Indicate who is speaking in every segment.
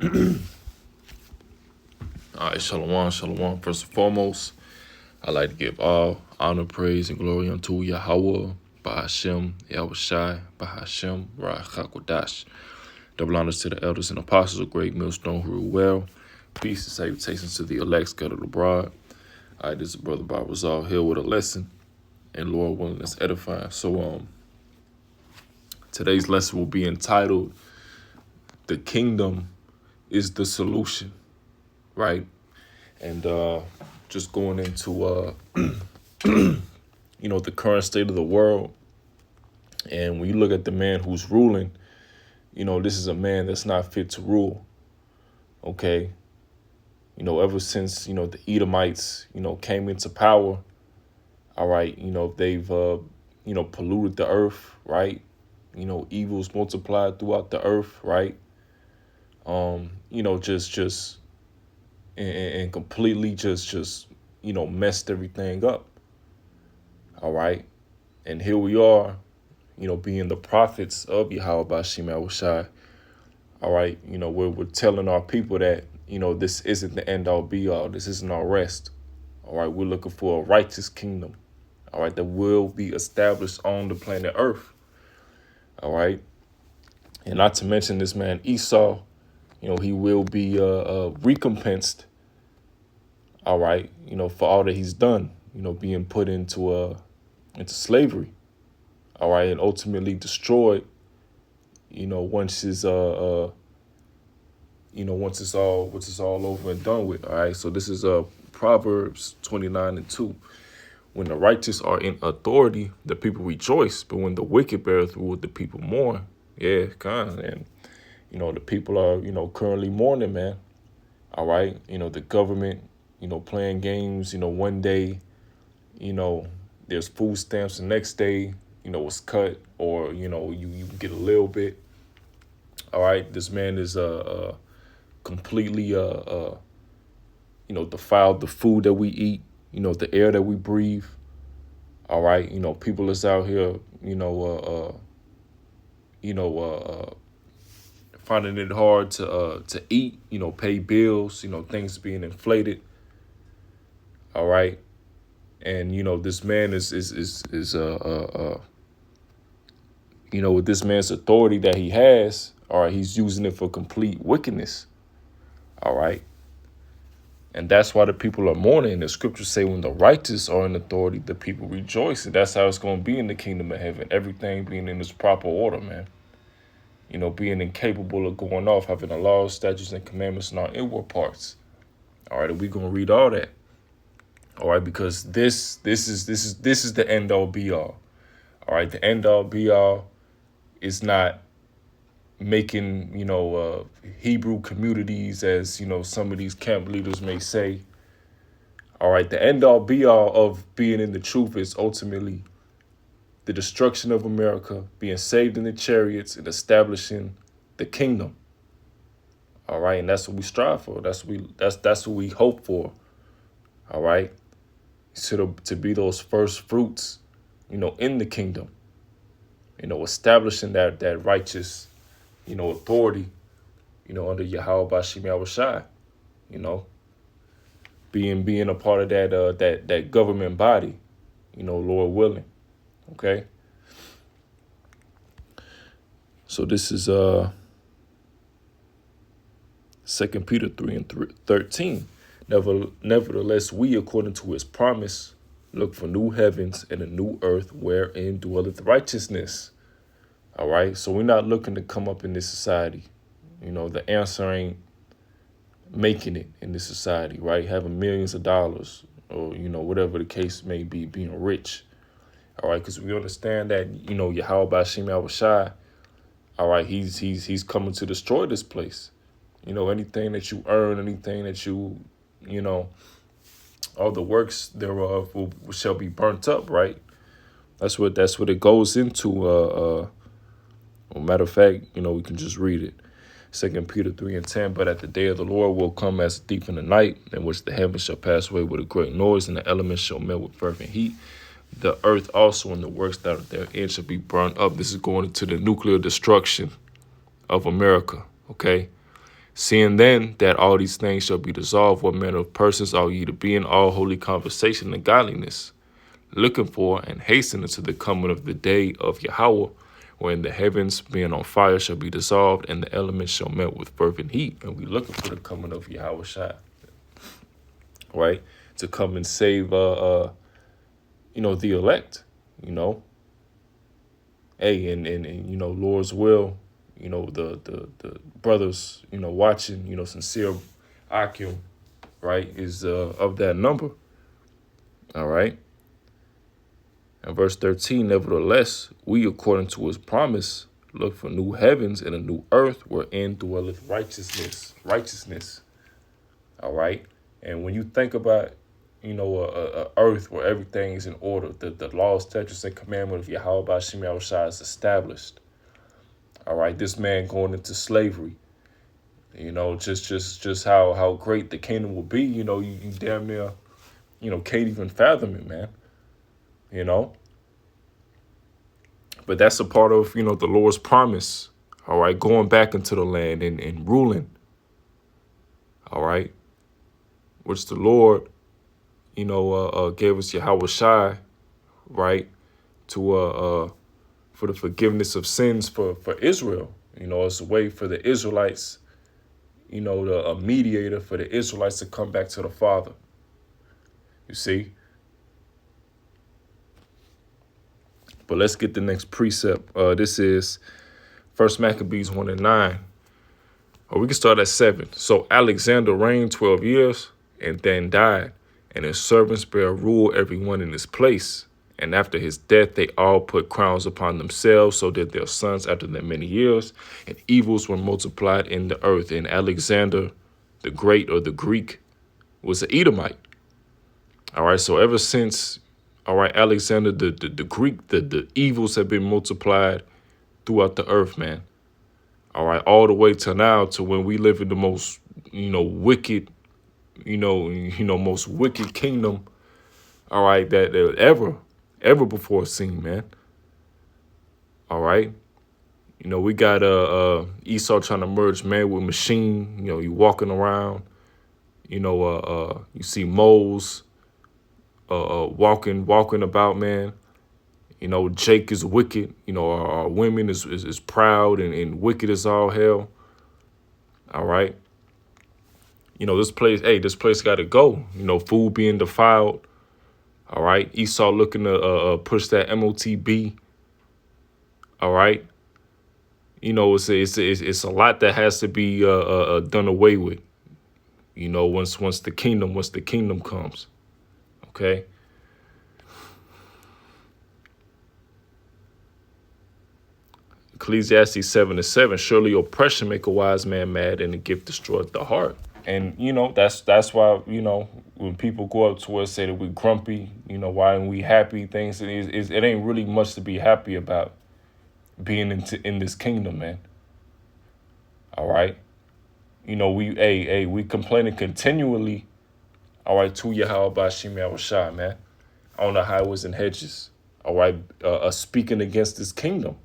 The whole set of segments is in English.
Speaker 1: All right, shalom, shalom. First and foremost, I'd like to give all honor, praise, and glory unto Yahweh, Bahashem, Yahushai, Bahashem, Rachakodash. Double honors to the elders and apostles of great Millstone who rule well. Peace and salutations to the elect scattered abroad. All right, this is Brother Bob Razal here with a lesson, and Lord willing, let's edify. So, today's lesson will be entitled, "The Kingdom is the Solution," right? And just going into the current state of the world, and when you look at the man who's ruling, this is a man that's not fit to rule. Okay, ever since the Edomites came into power, all right, they've polluted the earth, right? Evils multiplied throughout the earth, right? Just and completely just messed everything up. All right. And here we are, being the prophets of Yahweh Bashim Yahushai. All right, we're telling our people that, this isn't the end all be all. This isn't our rest. All right, we're looking for a righteous kingdom, all right, that will be established on the planet Earth. All right. And not to mention this man Esau, he will be recompensed, all right, for all that he's done, being put into slavery, all right, and ultimately destroyed, once his once it's all over and done with. All right. So this is Proverbs 29:2. When the righteous are in authority, the people rejoice, but when the wicked beareth rule, the people mourn. Yeah, kind of. And the people are currently mourning, man. All right. The government playing games. One day there's food stamps, the next day it's cut, or you get a little bit. All right. This man is completely defiled the food that we eat, the air that we breathe. All right. People is out here finding it hard to eat, pay bills, things being inflated. All right. And this man is with this man's authority that he has, all right, he's using it for complete wickedness. All right. And that's why the people are mourning. The scriptures say when the righteous are in authority, the people rejoice. And that's how it's going to be in the kingdom of heaven. Everything being in its proper order, man. Being incapable of going off, having the laws, statutes, and commandments in our inward parts. All right, and we're going to read all that. All right, because this is the end all be all. All right, the end all be all is not making Hebrew communities, as some of these camp leaders may say. All right, the end all be all of being in the truth is ultimately the destruction of America, being saved in the chariots, and establishing the kingdom. All right, and that's what we strive for. That's what we hope for. All right, so to be those first fruits, in the kingdom. Establishing that righteous, authority, under Yahweh Bashim Yahushai, being a part of that government body, Lord willing. Okay. So this is 2 Peter 3:13. Nevertheless, we, according to his promise, look for new heavens and a new earth wherein dwelleth righteousness. All right. So we're not looking to come up in this society. The answer ain't making it in this society, right? Having millions of dollars or, whatever the case may be, being rich. All right. Because we understand that, Yahweh Bashim Yahushai, all right, he's coming to destroy this place. Anything that you earn, anything that you all the works thereof shall be burnt up, right? That's what it goes into. Matter of fact, we can just read it. 2 Peter 3:10. But at the day of the Lord will come as a thief in the night, in which the heavens shall pass away with a great noise, and the elements shall melt with fervent heat. The earth also and the works that are therein shall be burned up. This is going into the nuclear destruction of America. Okay. Seeing then that all these things shall be dissolved, what manner of persons are ye to be in all holy conversation and godliness, looking for and hastening to the coming of the day of Yahweh, wherein the heavens being on fire shall be dissolved, and the elements shall melt with fervent heat. And we looking for the coming of Yahweh Shai, right? To come and save the elect, Hey, and Lord's will, the brothers, watching, sincere Akim, right, is of that number. All right. And verse 13, nevertheless, we, according to his promise, look for new heavens and a new earth wherein dwelleth righteousness. All right. And when you think about, a earth where everything is in order, the laws, statutes, and commandment of Yahweh B'Shem Yahushua is established. All right. This man going into slavery, just how great the kingdom will be, you damn near, can't even fathom it, man. But that's a part of, the Lord's promise, all right, going back into the land and ruling, all right, which the Lord, gave us Yahweh Shai, right, to for the forgiveness of sins for Israel. It's a way for the Israelites, a mediator for the Israelites to come back to the Father. You see? But let's get the next precept. This is 1 Maccabees 1:9. Or we can start at 7. So Alexander reigned 12 years and then died, and his servants bare rule every one in his place. And after his death, they all put crowns upon themselves, so did their sons after their many years, and evils were multiplied in the earth. And Alexander the Great, or the Greek, was an Edomite. All right, so ever since, all right, Alexander the Greek, the evils have been multiplied throughout the earth, man. All right, all the way to now, to when we live in the most, wicked, most wicked kingdom, all right, that ever before seen, man. All right. We got Esau trying to merge man with machine. You walking around, you see moles walking about, man. Jake is wicked. Our women is proud and wicked as all hell. All right. This place got to go. Food being defiled. All right. Esau looking to push that MOTB. All right. It's a lot that has to be done away with. Once the kingdom comes. Okay. Ecclesiastes 7:7. Surely oppression make a wise man mad, and the gift destroyeth the heart. And that's why when people go up to us say that we're grumpy, why aren't we happy? Things it ain't really much to be happy about being in this kingdom, man. All right, we complaining continually. All right, to Yahweh B'Shem Yahushua, man, on the highways and hedges. All right, speaking against this kingdom.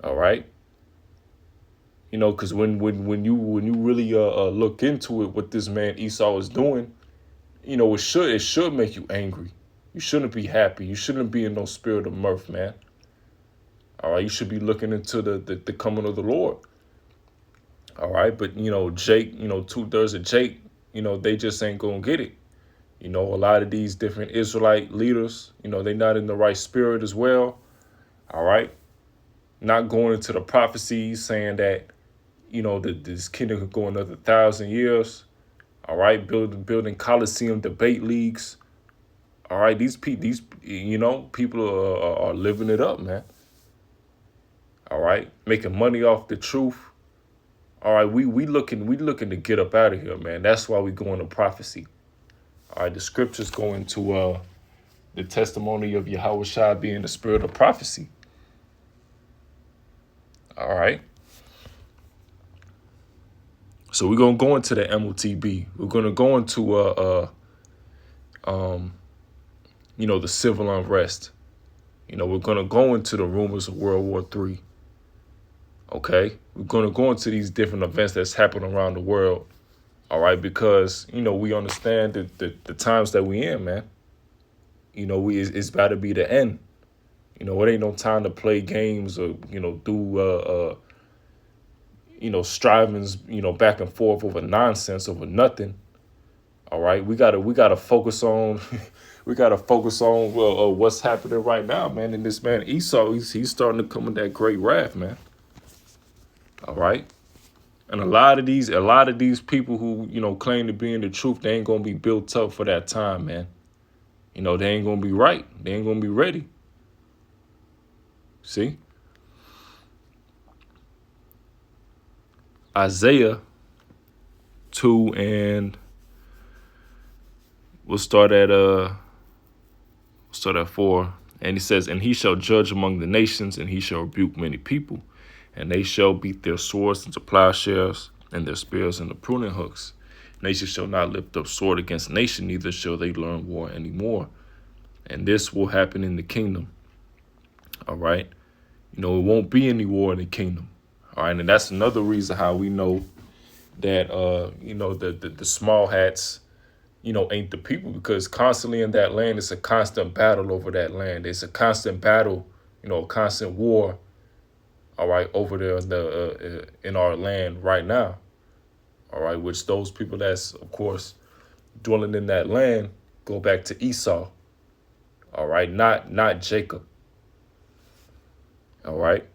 Speaker 1: All right. Because when you really look into it, what this man Esau is doing, it should make you angry. You shouldn't be happy. You shouldn't be in no spirit of mirth, man. All right, you should be looking into the coming of the Lord. All right, but Jake, 2/3 of Jake, they just ain't gonna get it. A lot of these different Israelite leaders, they not in the right spirit as well. All right, not going into the prophecies saying that. This kingdom could go another 1,000 years. All right, building Coliseum debate leagues. All right, these people are living it up, man. All right, making money off the truth. All right, we looking to get up out of here, man. That's why we go into prophecy. All right, the scriptures go into the testimony of Yahweh Shai being the spirit of prophecy. All right. So we're gonna go into the MOTB. We're gonna go into the civil unrest. We're gonna go into the rumors of World War III. Okay, we're going to go into these different events that's happening around the world. All right, because we understand the times that we in, man. It's about to be the end. It ain't no time to play games or do strivings back and forth over nonsense, over nothing. All right, we gotta focus on we gotta focus on what's happening right now, man. And this man Esau, he's starting to come with that great wrath, man. All right. And a lot of these people who, claim to be in the truth, they ain't gonna be built up for that time, man. They ain't gonna be right. They ain't gonna be ready. See? Isaiah 2, and we'll start at 4. And he says, and he shall judge among the nations, and he shall rebuke many people. And they shall beat their swords into plowshares, and their spears into pruning hooks. Nation shall not lift up sword against nation, neither shall they learn war anymore. And this will happen in the kingdom. All right. It won't be any war in the kingdom. All right. And that's another reason how we know that, the small hats, ain't the people, because constantly in that land, it's a constant battle over that land. It's a constant battle, a constant war. All right, over there in our land right now. All right, which those people that's, of course, dwelling in that land go back to Esau. All right, not Jacob. All right.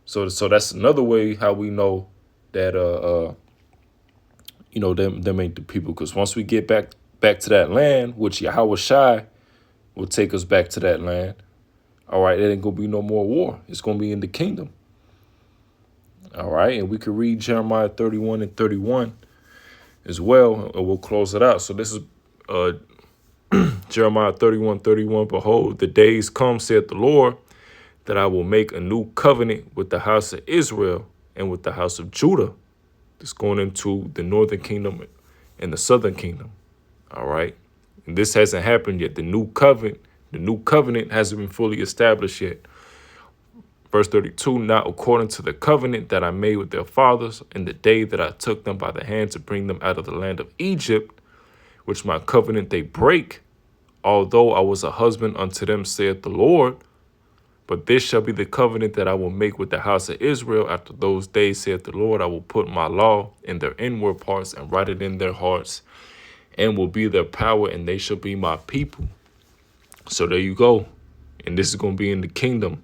Speaker 1: So that's another way how we know that them ain't the people, because once we get back to that land, which Yahweh Shai will take us back to that land. All right, there ain't gonna be no more war. It's gonna be in the kingdom. All right, and we can read Jeremiah 31 and 31 as well, and we'll close it out. So this is Jeremiah 31:31. Behold, the days come, saith the Lord, that I will make a new covenant with the house of Israel and with the house of Judah. It's going into the northern kingdom and the southern kingdom. All right, and this hasn't happened yet. The new covenant hasn't been fully established yet. Verse 32, not according to the covenant that I made with their fathers in the day that I took them by the hand to bring them out of the land of Egypt, which my covenant they break, although I was a husband unto them, saith the Lord. But this shall be the covenant that I will make with the house of Israel after those days, saith the Lord. I will put my law in their inward parts and write it in their hearts, and will be their power, and they shall be my people. So there you go. And this is going to be in the kingdom.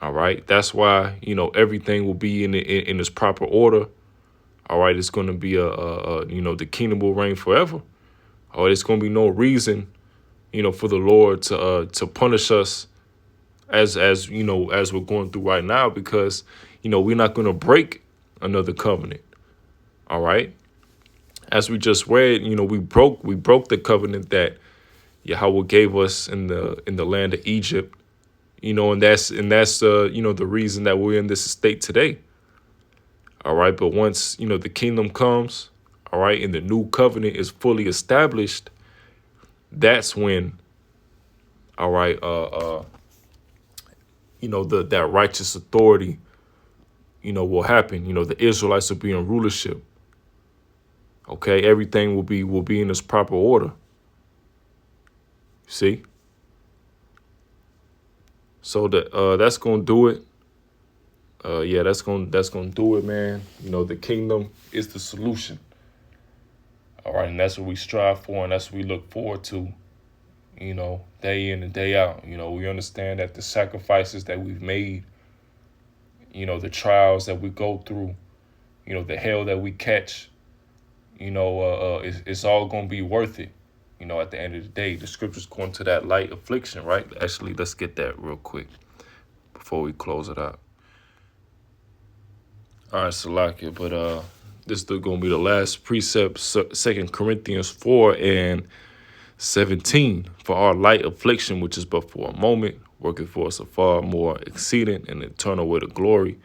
Speaker 1: All right. That's why, everything will be in its proper order. All right. It's going to be the kingdom will reign forever. All right. It's going to be no reason, for the Lord to punish us as we're going through right now, because, we're not going to break another covenant. All right. As we just read, we broke the covenant that Yahweh gave us in the land of Egypt, and that's the reason that we're in this state today. All right, but once the kingdom comes, all right, and the new covenant is fully established, that's when, all right, that righteous authority, will happen. The Israelites will be in rulership. Okay, everything will be in its proper order. See? So that's gonna do it. That's gonna do it, man. The kingdom is the solution. All right, and that's what we strive for, and that's what we look forward to. Day in and day out. We understand that the sacrifices that we've made, the trials that we go through, the hell that we catch, it's all gonna be worth it. At the end of the day, the scriptures going to that light affliction, right? Actually, let's get that real quick before we close it out. All right, Salakia, but this is going to be the last precept, 2 Corinthians 4 and 17. For our light affliction, which is but for a moment, worketh for us a far more exceeding and eternal weight of glory,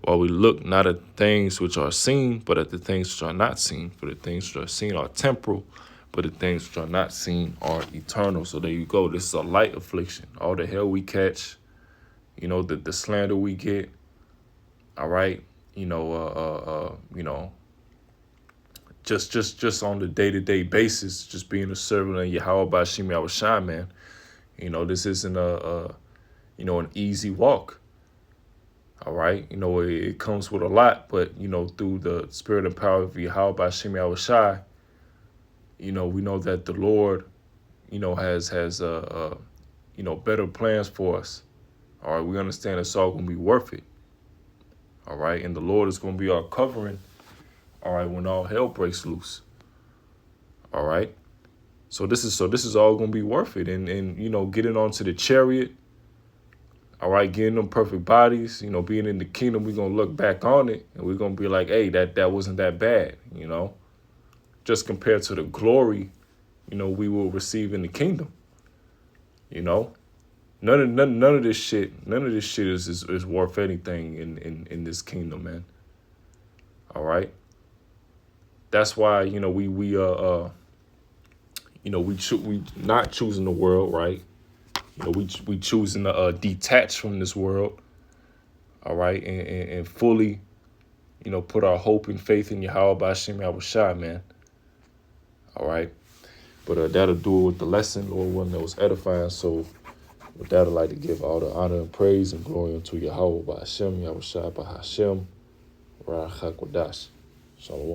Speaker 1: while we look not at things which are seen, but at the things which are not seen. For the things which are seen are temporal, but the things which are not seen are eternal. So there you go. This is a light affliction. All the hell we catch, the slander we get, All right. Just on the day-to-day basis, just being a servant of Yahweh Bashim Yahushua, man. This isn't an easy walk. All right. It comes with a lot, but, through the spirit and power of Yahweh Bashim Yahushua, we know that the Lord, has better plans for us. All right. We understand it's all going to be worth it. All right. And the Lord is going to be our covering. All right. When all hell breaks loose. All right. So this is all going to be worth it. And getting onto the chariot. All right. Getting them perfect bodies, being in the kingdom, we're going to look back on it and we're going to be like, hey, that wasn't that bad, just compared to the glory, we will receive in the kingdom. None of this shit is worth anything in this kingdom, man. All right. That's why, we not choosing the world, right? We choosing to detach from this world. All right. And fully, put our hope and faith in Yahweh Bashim Yahushua, man. All right. But that'll do it with the lesson, Lord, one that was edifying. So with that, I'd like to give all the honor and praise and glory unto Yahweh Bashim Yahushua Bahashem Rachakodash. Shalom.